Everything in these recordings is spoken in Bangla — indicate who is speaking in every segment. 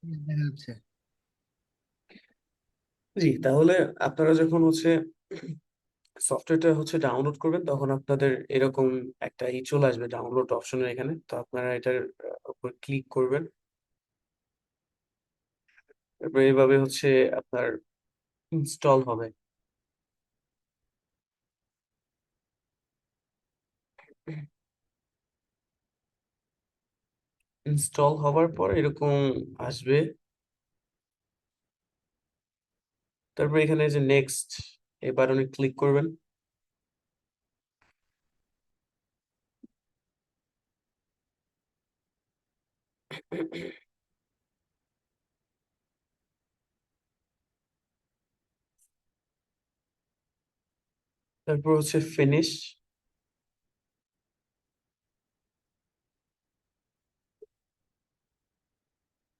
Speaker 1: দেখা যাচ্ছে।
Speaker 2: জি, তাহলে আপনারা যখন হচ্ছে সফটওয়্যারটা হচ্ছে ডাউনলোড করবেন, তখন আপনাদের এরকম একটা চলে আসবে ডাউনলোড অপশনের এখানে। তো আপনারা এটার উপর ক্লিক করবেন। তারপরে এভাবে হচ্ছে আপনার ইনস্টল হবে। ইনস্টল হওয়ার পর এরকম আসবে। তারপর এখানে যে নেক্সট এই বাটনে ক্লিক করবেন। তারপর হচ্ছে ফিনিশ।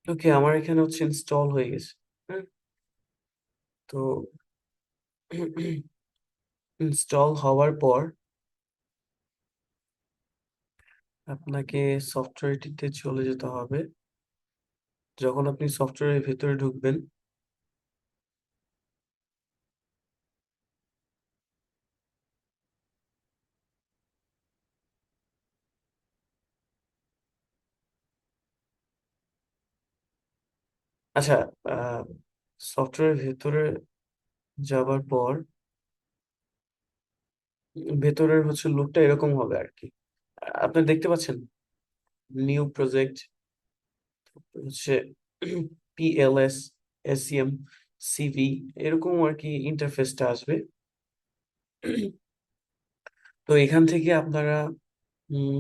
Speaker 2: ওকে, আমার এখানে হচ্ছে ইনস্টল হয়ে গেছে। হ্যাঁ, তো ইনস্টল হওয়ার পর আপনাকে সফটওয়্যারটিতে চলে যেতে হবে। যখন আপনি সফটওয়্যারের ভেতরে ঢুকবেন, আচ্ছা, আহ সফটওয়্যারের ভেতরে যাবার পর ভেতরের হচ্ছে লুকটা এরকম হবে আর কি। আপনি দেখতে পাচ্ছেন নিউ প্রজেক্ট হচ্ছে পিএলএস, এসিএম, সিভি, এরকম আর কি ইন্টারফেসটা আসবে। তো এখান থেকে আপনারা উম,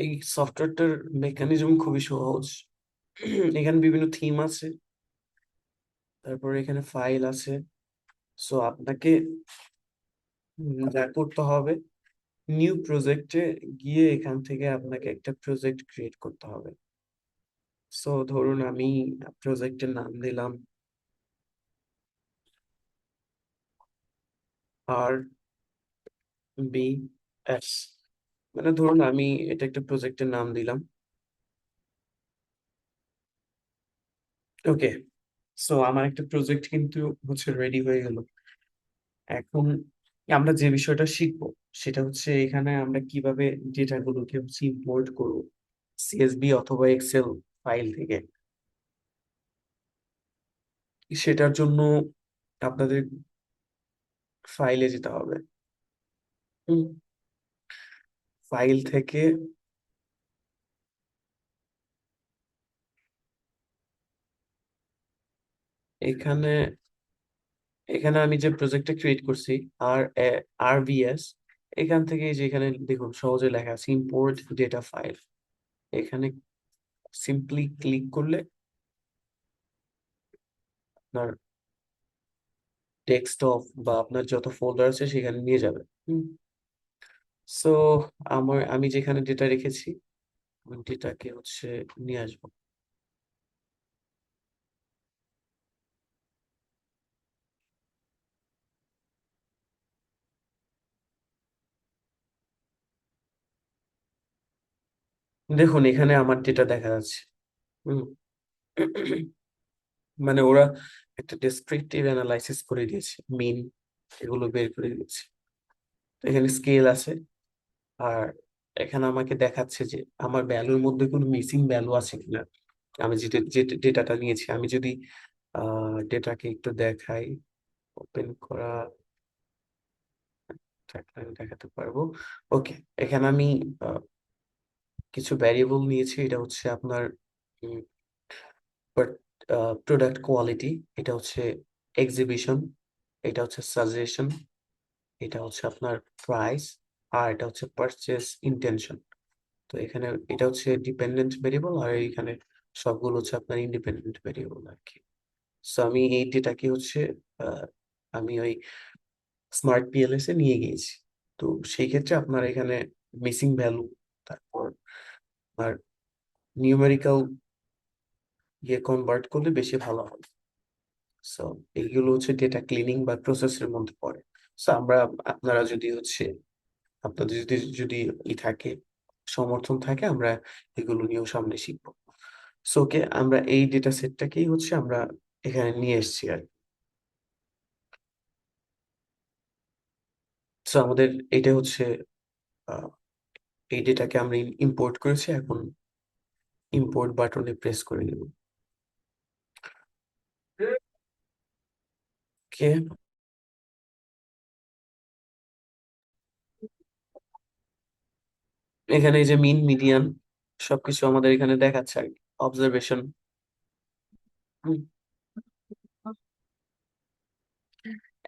Speaker 2: এই সফটওয়্যারটার মেকানিজম খুবই সহজ। এখানে বিভিন্ন থিম আছে, তারপরে এখানে ফাইল আছে। সো আপনাকে যা করতে হবে, নিউ প্রজেক্টে গিয়ে এখান থেকে আপনাকে একটা প্রজেক্ট ক্রিয়েট করতে হবে। সো ধরুন আমি প্রজেক্টের নাম দিলাম আর বি এস, মানে ধরুন আমি এটা একটা প্রজেক্টের নাম দিলাম। ওকে, সো আমার একটা প্রজেক্ট কিন্তু হচ্ছে রেডি হয়ে গেল। এখন আমরা যে বিষয়টা শিখবো সেটা হচ্ছে এখানে আমরা কিভাবে ডেটাগুলোকে হচ্ছে ইম্পোর্ট করবো সিএসভি অথবা এক্সেল ফাইল থেকে। সেটার জন্য আপনাদের ফাইলে যেতে হবে। ফাইল থেকে এখানে এখানে আমি যে প্রজেক্টটা ক্রিয়েট করছি আর আরভিএস, এখান থেকে এই যে এখানে দেখুন সহজে লেখা আছে ইম্পোর্ট ডেটা ফাইল। এখানে সিম্পলি ক্লিক করলে আপনার ডেস্কটপ বা আপনার যত ফোল্ডার আছে সেখানে নিয়ে যাবে। সো আমি যেখানে ডেটা রেখেছি ওই ডেটাকে হচ্ছে নিয়ে আসবো। দেখুন এখানে আমার ডেটা দেখা যাচ্ছে। হুম মানে ওরা একটা ডেসক্রিপটিভ অ্যানালাইসিস করে দিয়েছে, মিন এগুলো বের করে দিয়েছে। তো এখানে স্কেল আছে। আর এখানে আমাকে দেখাচ্ছে যে আমার ভ্যালুর মধ্যে কোনো মিসিং ভ্যালু আছে কিনা। আমি যে ডেটাটা নিয়েছি, আমি যদি ডেটাকে একটু দেখাই, ওপেন করা থাকলে আমি দেখাতে পারবো। ওকে, এখানে আমি আহ, কিছু ভ্যারিয়েবল নিয়েছি। এটা হচ্ছে আপনার প্রোডাক্ট কোয়ালিটি, এটা হচ্ছে এক্সিবিশন, এটা হচ্ছে সাজেশন, এটা হচ্ছে আপনার প্রাইস, আর এটা হচ্ছে পারচেস ইন্টেনশন। তো এখানে এটা হচ্ছে ডিপেন্ডেন্ট ভেরিয়েবল, আর এখানে সবগুলো হচ্ছে আপনার ইন্ডিপেন্ডেন্ট ভেরিয়েবল আর কি। সো আমি এই ডেটাকে হচ্ছে আহ, আমি ওই স্মার্ট পিএলএস এ নিয়ে গিয়েছি। তো সেই ক্ষেত্রে আপনার এখানে মিসিং ভ্যালু, তারপর আর নিউমেরিক্যাল কনভার্ট করলে বেশি ভালো হয়। সো এইগুলো হচ্ছে ডেটা ক্লিনিং বা প্রসেসের মধ্যে পড়ে। সো আপনারা যদি হচ্ছে আপনাদের যদি যদি ই থাকে, সমর্থন থাকে, আমরা এগুলো নিয়েও সামনে শিখবো। সো ওকে, আমরা এই ডেটা সেটটাকেই হচ্ছে আমরা এখানে নিয়ে এসেছি আর সো আমাদের এটা হচ্ছে আহ, এই ডেটাকে আমরা ইম্পোর্ট করেছি। এখন ইম্পোর্ট বাটনে প্রেস করে দেব। ওকে, এখানে এই যে মিন মিডিয়ান সবকিছু আমাদের এখানে দেখাচ্ছে আর কি, অবজারভেশন।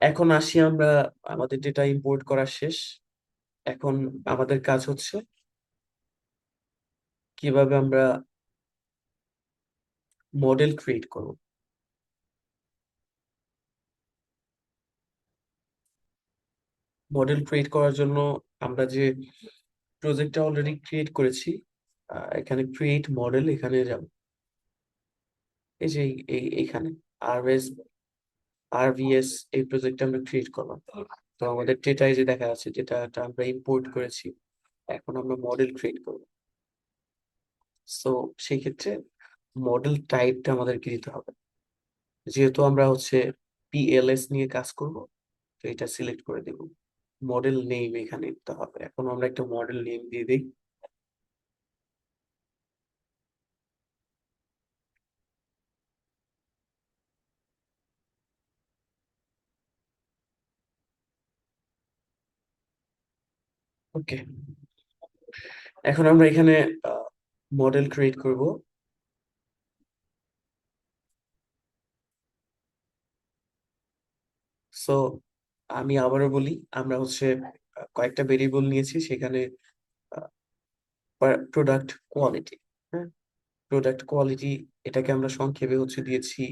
Speaker 2: এখন আসি আমরা, আমাদের ডেটা ইম্পোর্ট করা শেষ। এখন আমাদের কাজ হচ্ছে কিভাবে আমরা মডেল ক্রিয়েট করব। মডেল ক্রিয়েট করার জন্য আমরা যে প্রজেক্টটা অলরেডি ক্রিয়েট করেছি, এখানে ক্রিয়েট মডেল, এখানে যাব। এই যে এইখানে আরএস আরভিএস এই প্রজেক্টটা আমরা ক্রিয়েট করলাম। তো আমাদের ডেটায় যে দেখা যাচ্ছে যেটা আমরা ইম্পোর্ট করেছি, এখন আমরা মডেল ক্রিয়েট করব। সো সেই ক্ষেত্রে মডেল টাইপটা আমাদেরকে দিতে হবে। যেহেতু আমরা হচ্ছে পিএলএস নিয়ে কাজ করব, তো এটা সিলেক্ট করে দেব। মডেল নেম এখানে দিতে হবে। এখন আমরা একটা মডেল নেম দিয়ে দিই। ওকে, এখন আমরা এখানে মডেল ক্রিয়েট করব। সো আমি আবারও বলি, আমরা হচ্ছে কয়েকটা ভেরিয়েবল নিয়েছি, সেখানে প্রোডাক্ট কোয়ালিটি, হ্যাঁ, প্রোডাক্ট কোয়ালিটি এটাকে আমরা সংক্ষেপে হচ্ছে দিয়েছি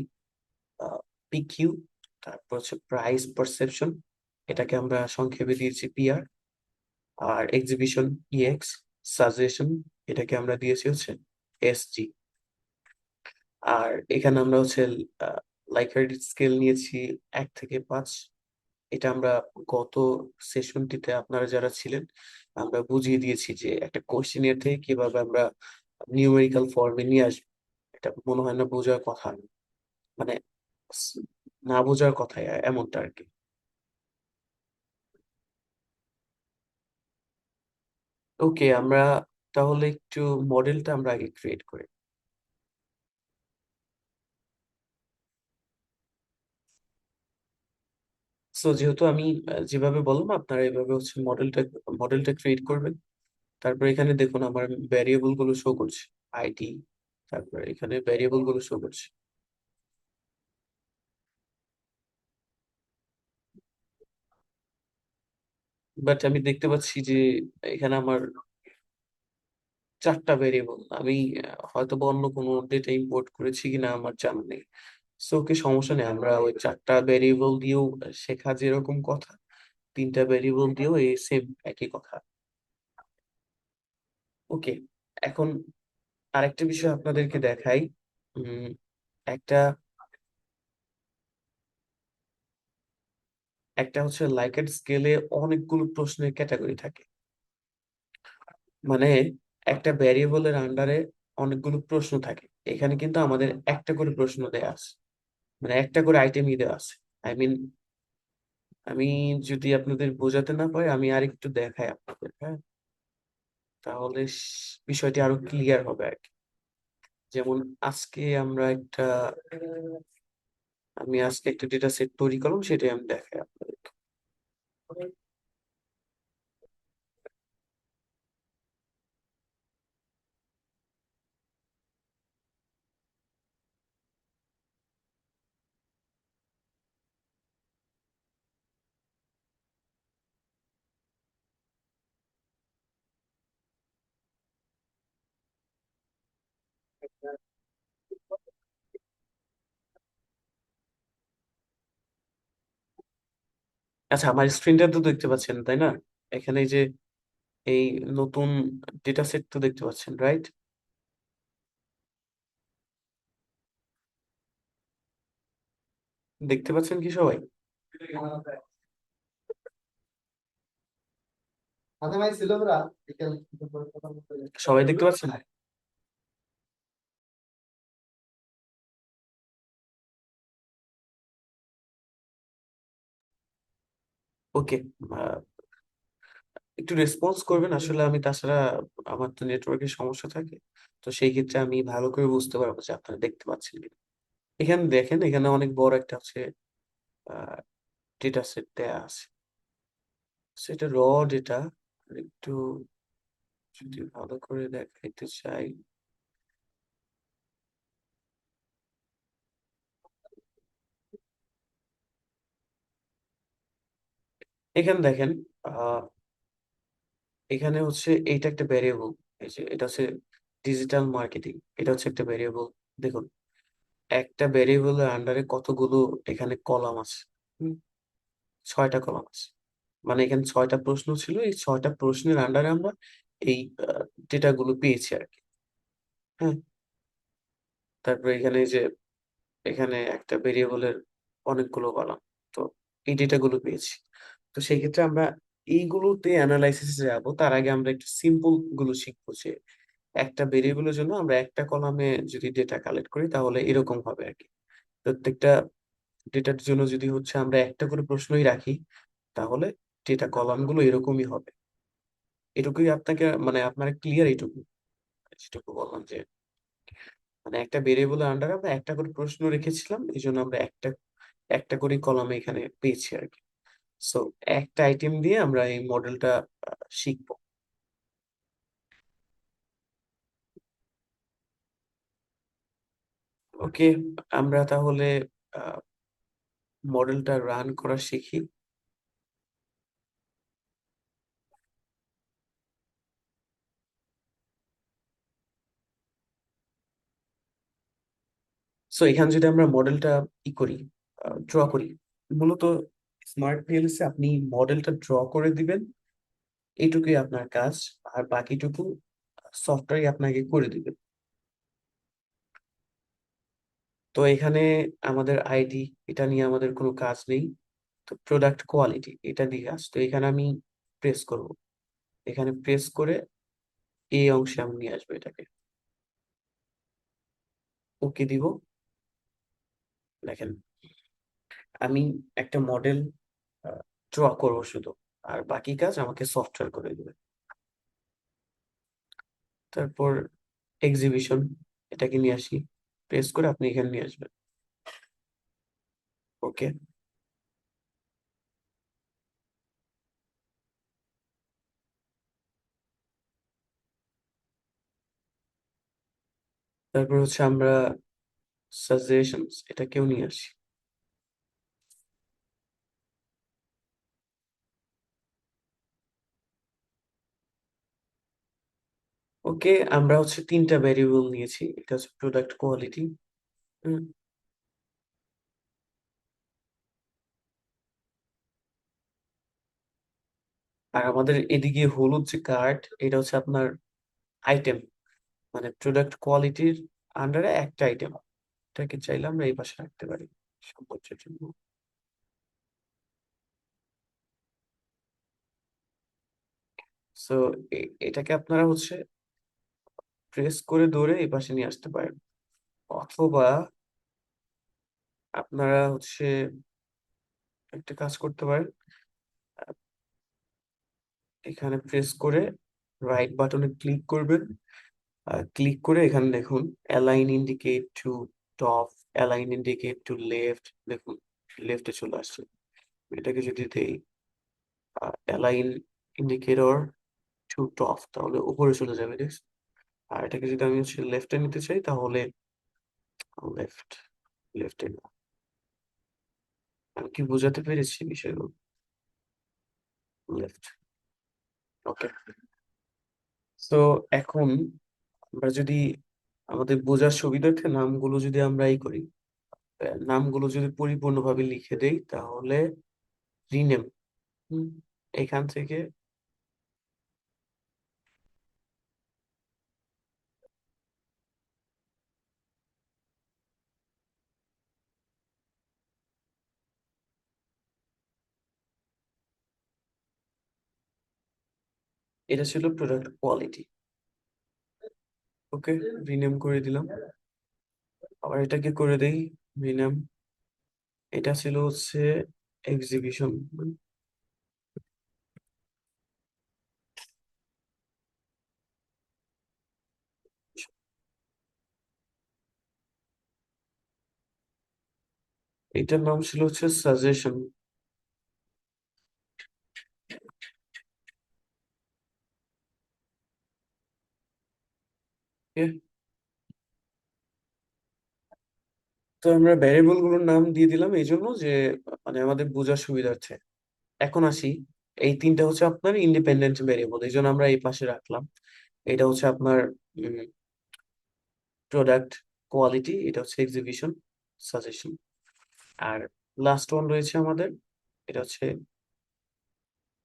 Speaker 2: পিকিউ। তারপর হচ্ছে প্রাইস পারসেপশন, এটাকে আমরা সংক্ষেপে দিয়েছি পিআর। আর এক্সিবিশন ইএক্স, সাজেশন, এটাকে আমরা দিয়েছি হচ্ছে এসজি। আর এখানে আমরা হচ্ছে লাইকার্ট স্কেল নিয়েছি 1 থেকে 5। এটা আমরা গত সেশনটিতে আপনারা যারা ছিলেন, আমরা বুঝিয়ে দিয়েছি যে একটা কোশ্চেনের থেকে কিভাবে আমরা নিউমেরিক্যাল ফর্মে নিয়ে আসবো। এটা মনে হয় না বোঝার কথা, মানে স- না বোঝার কথাই এমনটা আর কি। ওকে, আমরা তাহলে একটু মডেলটা আমরা আগে ক্রিয়েট করি। সো যেহেতু আমি যেভাবে বললাম, আপনারা এইভাবে হচ্ছে মডেলটা ক্রিয়েট করবেন। তারপর এখানে দেখুন আমার ভ্যারিয়েবল গুলো শো করছে, আইডি, তারপরে এখানে ভ্যারিয়েবল গুলো শো করছে। বাট আমি দেখতে পাচ্ছি যে এখানে আমার 4টা ভেরিয়েবল। আমি হয়তো বা অন্য কোনো ডেটা ইম্পোর্ট করেছি কিনা আমার জানা নেই। সো কি সমস্যা নেই, আমরা ওই 4টা ভেরিয়েবল দিয়েও শেখা যেরকম কথা, 3টা ভেরিয়েবল দিয়েও এই সেম একই কথা। ওকে, এখন আরেকটা বিষয় আপনাদেরকে দেখাই। উম, একটা একটা হচ্ছে লাইকের স্কেলে অনেকগুলো প্রশ্নের ক্যাটাগরি থাকে। মানে একটা ভ্যারিয়েবলের আন্ডারে অনেকগুলো প্রশ্ন থাকে। এখানে কিন্তু আমাদের একটা করে প্রশ্ন দেয়া আছে, মানে একটা করে আইটেমই দেওয়া আছে। আই মিন, আমি যদি আপনাদের বোঝাতে না পারি, আমি আরেকটু দেখাই আপনাদের, হ্যাঁ, তাহলে বিষয়টি আরো ক্লিয়ার হবে আর কি। যেমন আজকে আমরা একটা আমি আজকে একটা ডেটা সেট তৈরি করলাম, সেটাই আমি দেখাই আপনাদের। আচ্ছা, আমার স্ক্রিনটা তো দেখতে পাচ্ছেন তাই না? এখানে এই যে এই নতুন ডেটা সেট তো দেখতে পাচ্ছেন, রাইট? দেখতে পাচ্ছেন কি সবাই? সবাই দেখতে পাচ্ছেন? ওকে, একটু রেসপন্স করবেন, আসলে আমি তাছাড়া আমার তো নেটওয়ার্কের সমস্যা থাকে। তো সেই ক্ষেত্রে আমি ভালো করে বুঝতে পারবো যে আপনারা দেখতে পাচ্ছেন কিনা। এখানে দেখেন, এখানে অনেক বড় একটা হচ্ছে ডেটা সেট দেয়া আছে। সেটা র ডেটা। একটু যদি ভালো করে দেখাইতে চাই, এখানে দেখেন, আহ এখানে হচ্ছে এইটা একটা ভ্যারিয়েবল। এই যে এটা হচ্ছে ডিজিটাল মার্কেটিং, এটা হচ্ছে একটা ভ্যারিয়েবল। দেখুন, একটা ভ্যারিয়েবলের আন্ডারে কতগুলো এখানে কলাম আছে। হুম, 6টা কলাম আছে। মানে এখানে 6টা প্রশ্ন ছিল, এই 6টা প্রশ্নের আন্ডারে আমরা এই ডেটা গুলো পেয়েছি আর কি। হ্যাঁ, তারপরে এখানে এই যে এখানে একটা ভেরিয়েবলের অনেকগুলো কলাম। তো এই ডেটা গুলো পেয়েছি। তো সেই ক্ষেত্রে আমরা এইগুলোতে অ্যানালাইসিস যাব, তার আগে আমরা একটু সিম্পল গুলো শিখবো যে একটা ভেরিয়েবলের জন্য আমরা একটা কলামে যদি ডেটা কালেক্ট করি তাহলে এরকম হবে আর কি। প্রত্যেকটা ডেটার জন্য যদি হচ্ছে আমরা একটা করে প্রশ্নই রাখি, তাহলে ডেটা কলাম গুলো এরকমই হবে। এটুকুই আপনাকে, মানে আপনার ক্লিয়ার এইটুকু, যেটুকু বললাম যে মানে একটা ভেরিয়েবলের আন্ডারে আমরা একটা করে প্রশ্ন রেখেছিলাম, এই জন্য আমরা একটা একটা করে কলামে এখানে পেয়েছি আর কি। সো একটা আইটেম দিয়ে আমরা এই মডেলটা শিখবো। ওকে, আমরা তাহলে মডেলটা রান করা শিখি। সো এখানে যদি আমরা মডেলটা ই করি, ড্র করি, মূলত স্মার্ট পিএলসি আপনি মডেলটা ড্র করে দিবেন, এইটুকুই আপনার কাজ। আর বাকিটুকু সফটওয়্যার আপনাকে করে দিবে। তো এখানে আমাদের আইডি, এটা নিয়ে আমাদের কোনো কাজ নেই। তো প্রোডাক্ট কোয়ালিটি এটা দিয়ে কাজ। তো এখানে আমি প্রেস করব, এখানে প্রেস করে এই অংশে আমি নিয়ে আসবো এটাকে। ওকে দিব। দেখেন, আমি একটা মডেল ড্র করবো শুধু, আর বাকি কাজ আমাকে সফটওয়্যার করে দিবে। তারপর এক্সিবিশন, এটাকে নিয়ে আসি, প্রেস করে আপনি এখানে নিয়ে আসবেন। ওকে, তারপর হচ্ছে আমরা সাজেশনস এটাকেও নিয়ে আসি। ওকে, আমরা হচ্ছে 3টা ভ্যারিয়েবল নিয়েছি, এটা হচ্ছে প্রোডাক্ট কোয়ালিটি। আর আমাদের এদিকে হলুদ যে কার্ড, এটা হচ্ছে আপনার আইটেম, মানে প্রোডাক্ট কোয়ালিটির আন্ডারে একটা আইটেম। এটাকে চাইলে আমরা এই পাশে রাখতে পারি সৌন্দর্যের জন্য। সো এটাকে আপনারা হচ্ছে প্রেস করে ধরে এই পাশে নিয়ে আসতে পারেন, অথবা আপনারা হচ্ছে একটা কাজ করতে পারেন, আহ, এখানে প্রেস করে রাইট বাটনে ক্লিক করবেন। ক্লিক করে এখানে দেখুন align indicate to top, align indicate to left, দেখুন লেফটে চলে আসছে। এটাকে যদি দেই অ্যালাইন ইন্ডিকেটর টু টপ, তাহলে উপরে চলে যাবে, দেখছেন? আর এটাকে যদি আমি হচ্ছে লেফটে নিতে চাই তাহলে লেফট, লেফটে। আমি কি বোঝাতে পেরেছি বিষয়গুলো? লেফট। ওকে, তো এখন আমরা যদি আমাদের বোঝার সুবিধার্থে নামগুলো যদি আমরা ই করি, নামগুলো যদি পরিপূর্ণভাবে লিখে দেই তাহলে রিনেম, এখান থেকে এটা ছিল প্রোডাক্ট কোয়ালিটি। ওকে, রিনেম করে দিলাম। আবার এটাকে করে দেই রিনেম, এটা ছিল হচ্ছে এক্সিবিশন। এটার নাম ছিল হচ্ছে সাজেশন। তো আমরা ভ্যারিয়েবল গুলোর নাম দিয়ে দিলাম এই জন্য যে মানে আমাদের বোঝার সুবিধার্থে। এখন আসি, এই তিনটা হচ্ছে আপনার ইন্ডিপেন্ডেন্ট ভেরিয়েবল, এই জন্য আমরা এই পাশে রাখলাম। এটা হচ্ছে আপনার প্রোডাক্ট কোয়ালিটি, এটা হচ্ছে এক্সিবিশন, সাজেশন। আর লাস্ট ওয়ান রয়েছে আমাদের, এটা হচ্ছে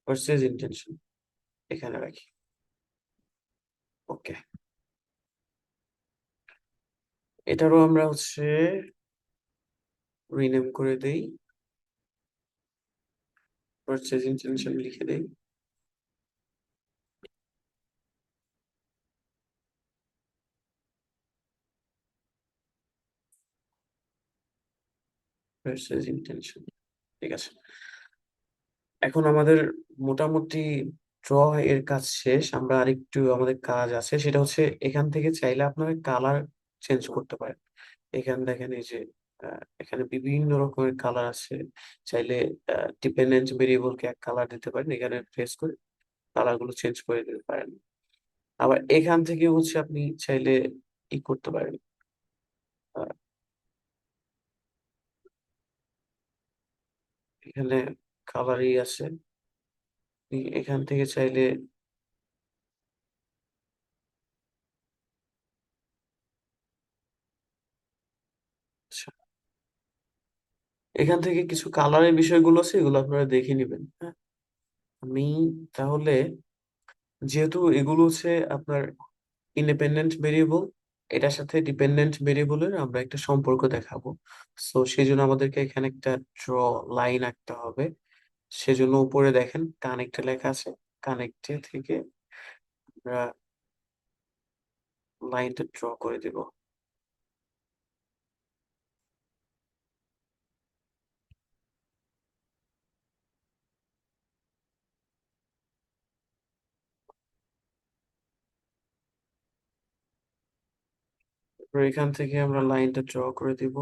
Speaker 2: পারচেজ ইন্টেনশন, এখানে রাখি। ওকে, এটারও আমরা হচ্ছে রিনেম করে দেই, পারচেজ ইন্টেনশন লিখে দেই। পারচেজ ইন্টেনশন, ঠিক আছে। এখন আমাদের মোটামুটি ড্র এর কাজ শেষ। আমরা আরেকটু আমাদের কাজ আছে, সেটা হচ্ছে এখান থেকে চাইলে আপনারা কালার চেঞ্জ করতে পারেন। এখানে দেখেন এই যে এখানে বিভিন্ন রকমের কালার আছে। চাইলে ডিপেন্ডেন্ট ভেরিয়েবলকে এক কালার দিতে পারেন, এখানে প্রেস করে কালার গুলো চেঞ্জ করে দিতে পারেন। আবার এখান থেকে হচ্ছে আপনি চাইলে ই করতে পারেন, আহ, এখানে কালারই আছে, আপনি এখান থেকে চাইলে আচ্ছা, এখান থেকে কিছু কালারের বিষয়গুলো আছে, এগুলো আপনারা দেখে নেবেন, হ্যাঁ। আমি তাহলে, যেহেতু এগুলো হচ্ছে আপনার ইন্ডিপেন্ডেন্ট ভেরিয়েবল, এটার সাথে ডিপেন্ডেন্ট ভেরিয়েবলের আমরা একটা সম্পর্ক দেখাবো। সো সেই জন্য আমাদেরকে এখানে একটা ড্র লাইন আঁকতে হবে। সেজন্য উপরে দেখেন কানেক্টে লেখা আছে, কানেক্টে থেকে আমরা লাইনটা ড্র করে দিব। তারপর এখান থেকে আমরা লাইনটা ড্র করে দিব।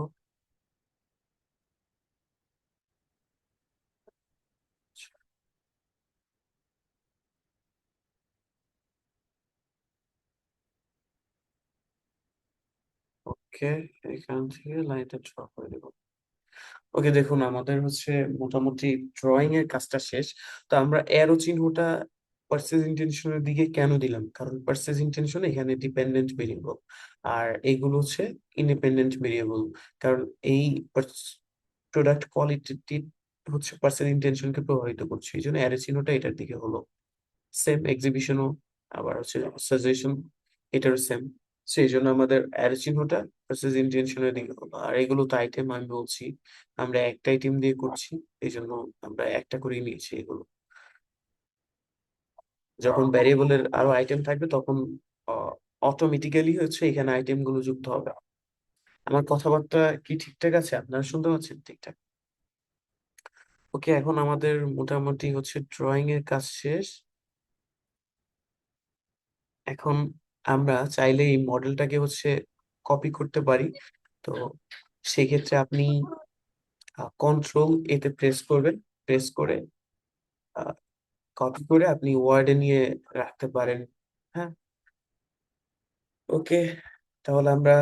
Speaker 2: ওকে, এখান থেকে লাইনটা ড্র করে দিব। ওকে, দেখুন আমাদের হচ্ছে মোটামুটি ড্রয়িং এর কাজটা শেষ। তো আমরা অ্যারো চিহ্নটা পার্সেস ইন্টেনশনের দিকে কেন দিলাম, কারণ পার্সেস ইন্টেনশন এখানে ডিপেন্ডেন্ট ভেরিয়েবল, আর এইগুলো হচ্ছে ইন্ডিপেন্ডেন্ট ভেরিয়েবল। কারণ এই প্রোডাক্ট কোয়ালিটি হচ্ছে পার্সেস ইন্টেনশনকে প্রভাবিত করছে, এই জন্য অ্যারো চিহ্নটা এটার দিকে হলো। সেম এক্সিবিশনও, আবার হচ্ছে সাজেশন, এটারও সেম। সেই জন্য আমাদের অ্যারো চিহ্নটা ভার্সেস ইন্টেনশনের দিকে হলো। আর এগুলো তো আইটেম, আমি বলছি আমরা একটা আইটেম দিয়ে করছি, এই জন্য আমরা একটা করেই নিয়েছি এগুলো। যখন ভ্যারিয়েবলের আরো আইটেম থাকবে তখন অটোমেটিক্যালি হচ্ছে এখানে আইটেম গুলো যুক্ত হবে। আমার কথাবার্তা কি ঠিকঠাক আছে? আপনারা শুনতে পাচ্ছেন ঠিকঠাক? ওকে, এখন আমাদের মোটামুটি হচ্ছে ড্রয়িং এর কাজ শেষ। এখন আমরা চাইলে এই মডেলটাকে হচ্ছে কপি করতে পারি। তো সেক্ষেত্রে আপনি কন্ট্রোল এতে প্রেস করবেন, প্রেস করে কপি করে আপনি ওয়ার্ডে নিয়ে রাখতে পারেন, হ্যাঁ। ওকে, তাহলে আমরা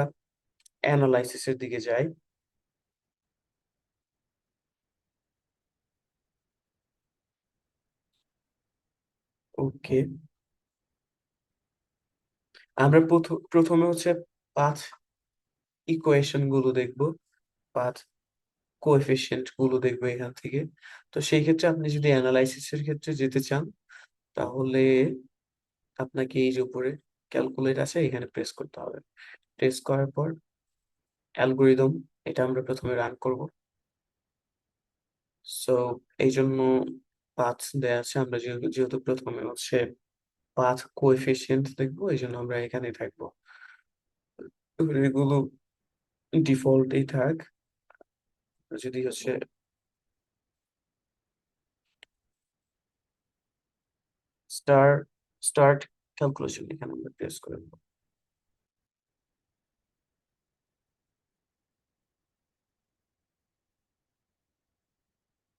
Speaker 2: অ্যানালাইসিসের দিকে যাই। ওকে, আমরা প্রথমে হচ্ছে পাথ ইকুয়েশন গুলো দেখবো, পাথ কোএফিসিয়েন্ট গুলো দেখবো এখান থেকে। তো সেই ক্ষেত্রে আপনি যদি অ্যানালাইসিসের ক্ষেত্রে যেতে চান, তাহলে আপনাকে এই যে উপরে ক্যালকুলেট আছে এখানে প্রেস করতে হবে। প্রেস করার পর অ্যালগোরিদম, এটা আমরা প্রথমে রান করব। সো এই জন্য পাথ দেয়া আছে, আমরা যেহেতু যেহেতু প্রথমে হচ্ছে পাথ কোএফিসিয়েন্ট দেখবো, এই জন্য আমরা এখানে থাকবো। এবার এগুলো ডিফল্টেই থাক। যদি হচ্ছে স্টার স্টার্ট ক্যালকুলেশন, এখানে আমরা প্রেস করে দেবো।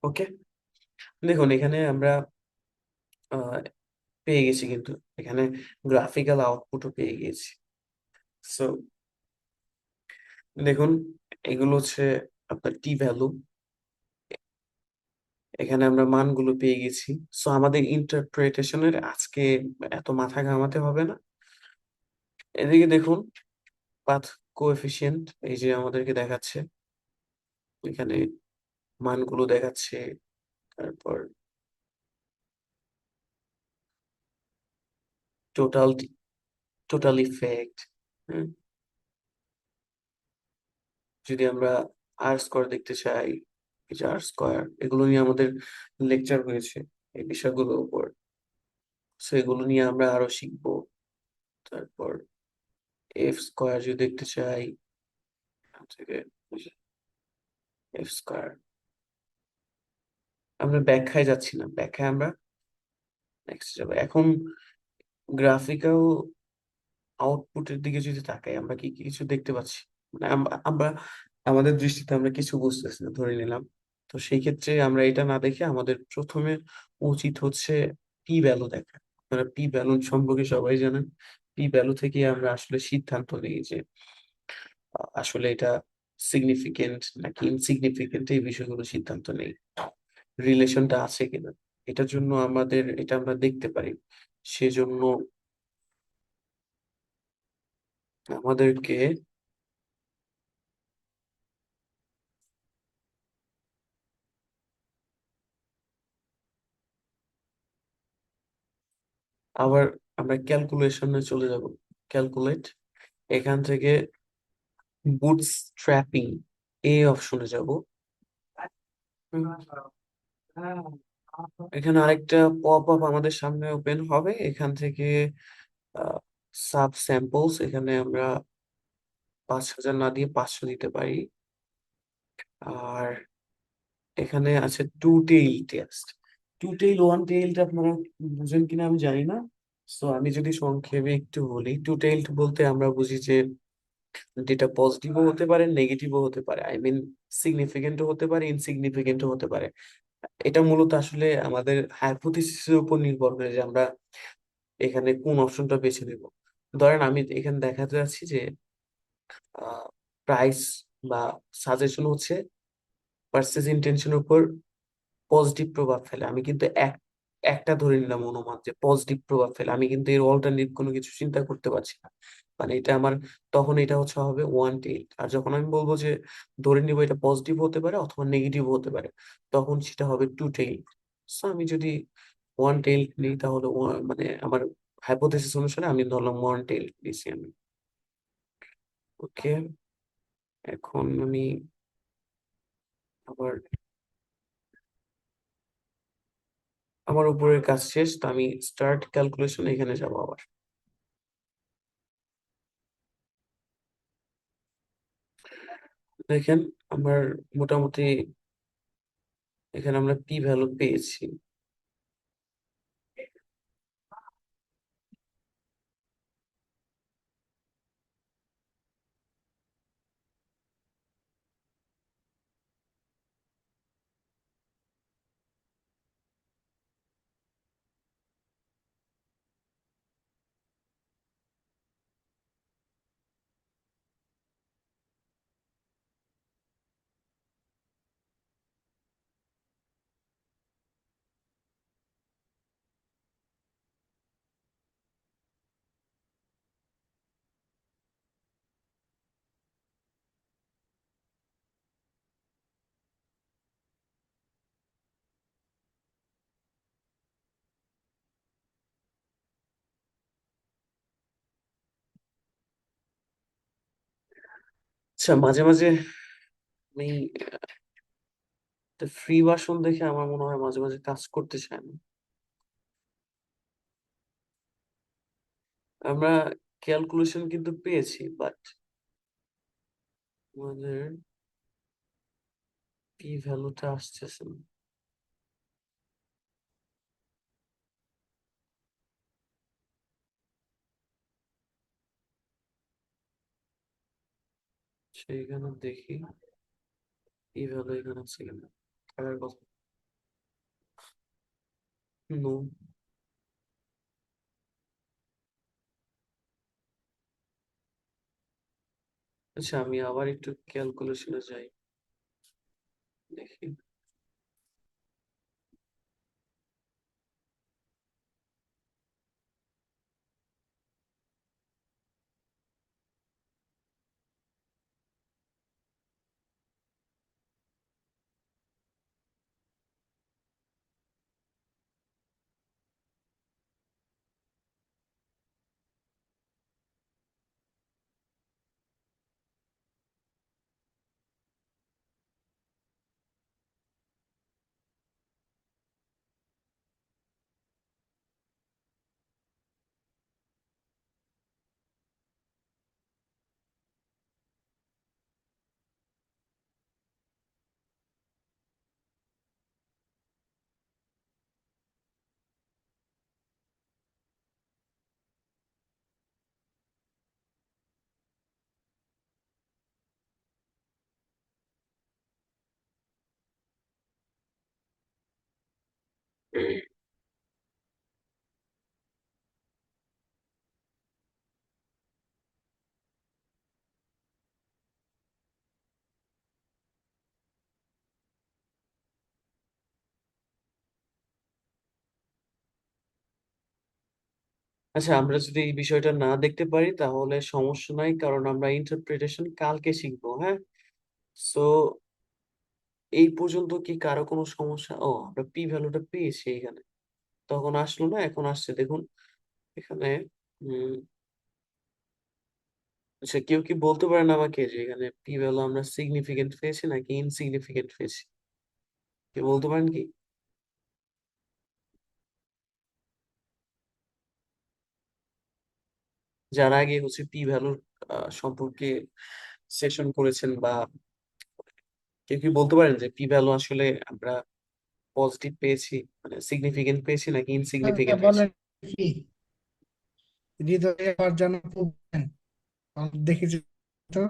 Speaker 2: ওকে, দেখুন এখানে আমরা আহ, পেয়ে গেছি, কিন্তু এখানে গ্রাফিক্যাল আউটপুটও পেয়ে গেছি। সো দেখুন, এগুলো হচ্ছে আপনার টি ভ্যালু, এখানে আমরা মানগুলো পেয়ে গেছি। সো আমাদের ইন্টারপ্রিটেশনের আজকে এত মাথা ঘামাতে হবে না। এদিকে দেখুন, পাথ কোএফিসিয়েন্ট এই যে আমাদেরকে দেখাচ্ছে, এখানে মানগুলো দেখাচ্ছে। তারপর টোটাল টোটাল ইফেক্ট, যদি আমরা আর স্কোয়ার দেখতে চাই, এই যে আর স্কোয়ার, এগুলো নিয়ে আমাদের লেকচার হয়েছে এই বিষয়গুলোর উপর। সো এগুলো নিয়ে আমরা আরো শিখবো। তারপর এফ স্কোয়ার যদি দেখতে চাই, এখান থেকে এফ স্কোয়ার, আমরা ব্যাখ্যায় যাচ্ছি না, ব্যাখ্যায় আমরা নেক্সট যাবো। এখন গ্রাফিক্যাল আউটপুটের দিকে যদি তাকাই, আমরা কি কিছু দেখতে পাচ্ছি? মানে আমরা আমাদের দৃষ্টিতে আমরা কিছু বুঝতেছি না ধরে নিলাম। তো সেই ক্ষেত্রে আমরা এটা না দেখে আমাদের প্রথমে উচিত হচ্ছে পি ভ্যালু দেখা। আপনারা পি ভ্যালু সম্পর্কে সবাই জানেন। পি ভ্যালু থেকে আমরা আসলে সিদ্ধান্ত নিই যে আসলে এটা সিগনিফিকেন্ট নাকি ইনসিগনিফিকেন্ট, এই বিষয়গুলো সিদ্ধান্ত নেই, রিলেশনটা আছে কিনা। এটার জন্য আমাদের এটা আমরা দেখতে পারি। সেজন্য আমাদেরকে আবার আমরা ক্যালকুলেশনে চলে যাব। ক্যালকুলেট, এখান থেকে বুটস্ট্র্যাপিং এই অপশনে যাব। এখানে আরেকটা পপ আপ আমাদের সামনে ওপেন হবে, এখান থেকে সাব স্যাম্পলস, এখানে আমরা 5,000 না দিয়ে 500 দিতে পারি। আর এখানে আছে two tail test. Two tail one টেইলটা আপনারা বুঝেন কিনা আমি জানি না। সো আমি যদি সংক্ষেপে একটু বলি, টু টেইলড বলতে আমরা বুঝি যে যেটা পজিটিভও হতে পারে, নেগেটিভও হতে পারে, আই মিন সিগনিফিকেন্টও হতে পারে, ইনসিগনিফিকেন্টও হতে পারে। এটা মূলত আসলে আমাদের হাইপোথিসিসের উপর নির্ভর করে যে আমরা এখানে কোন অপশনটা বেছে নেব। ধরেন আমি এখানে দেখাতে যাচ্ছি যে প্রাইস বা সাজেশন হচ্ছে পারচেজ ইন্টেনশনের উপর পজিটিভ প্রভাব ফেলে। আমি কিন্তু একটা ধরে নিলাম অনুমান যে পজিটিভ প্রভাব ফেলে, আমি কিন্তু এর অল্টারনেটিভ কোনো কিছু চিন্তা করতে পারছি না। মানে এটা আমার, তখন এটা হচ্ছে হবে ওয়ান টেইল। আর যখন আমি বলবো যে ধরে নিব এটা পজিটিভ হতে পারে অথবা নেগেটিভ হতে পারে, তখন সেটা হবে টু টেইল। সো আমি যদি ওয়ান টেইল নিই তাহলে মানে আমার হাইপোথেসিস অনুসারে আমি ধরলাম ওয়ান টেইল নিছি আমি। ওকে, এখন আমি আবার আমার উপরের কাজ শেষ, তো আমি স্টার্ট ক্যালকুলেশন এখানে যাবো আবার। দেখেন, আমার মোটামুটি এখানে আমরা পি ভ্যালু পেয়েছি। আচ্ছা, মাঝে মাঝে আমি ফ্রি ভার্সন দেখে আমার মনে হয় মাঝে মাঝে কাজ করতে চায় না। আমরা ক্যালকুলেশন কিন্তু পেয়েছি, বাট আমাদের পি ভ্যালুটা আসতেছে না। সেইখানে দেখি পি ভ্যালু এখানে আছে কিনা, থাকার কথা। নো। আচ্ছা, আমি আবার একটু ক্যালকুলেশনে যাই, দেখি। আচ্ছা, আমরা যদি এই বিষয়টা না দেখতে পারি তাহলে সমস্যা নাই, কারণ আমরা ইন্টারপ্রিটেশন কালকে শিখবো, হ্যাঁ? সো এই পর্যন্ত কি কারো কোনো সমস্যা? ও, আমরা পি ভ্যালুটা পেয়েছি এখানে। তখন আসলো না, এখন আসছে দেখুন এখানে। উম আচ্ছা, কেউ কি বলতে পারেন আমাকে যে এখানে পি ভ্যালু আমরা সিগনিফিকেন্ট পেয়েছি নাকি ইনসিগনিফিকেন্ট পেয়েছি? কেউ বলতে পারেন কি? যারা আগে হচ্ছে পি ভ্যালুর সম্পর্কে সেশন করেছেন, বা কেউ কি বলতে পারেন যে পি ভ্যালু আসলে আমরা পজিটিভ পেয়েছি, মানে সিগনিফিকেন্ট পেয়েছি নাকি ইনসিগনিফিকেন্ট হয়েছে?
Speaker 1: বলেন কি হৃদয়ে আবার যেন পড়বেন, দেখেছি তো।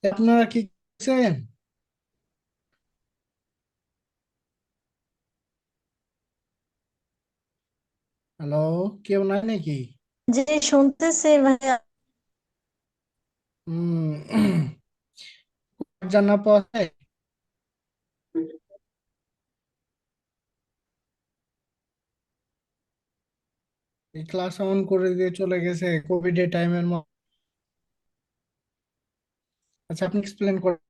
Speaker 1: আপনারা কি করছেন? হ্যালো, কেউ নাই নাকি?
Speaker 3: জি, শুনতেছি ভাইয়া।
Speaker 1: হম। জানা পাওয়া যায়? এই ক্লাস অন করে দিয়ে চলে গেছে কোভিড এর টাইমের মধ্যে। আচ্ছা, আপনি এক্সপ্লেন করেন।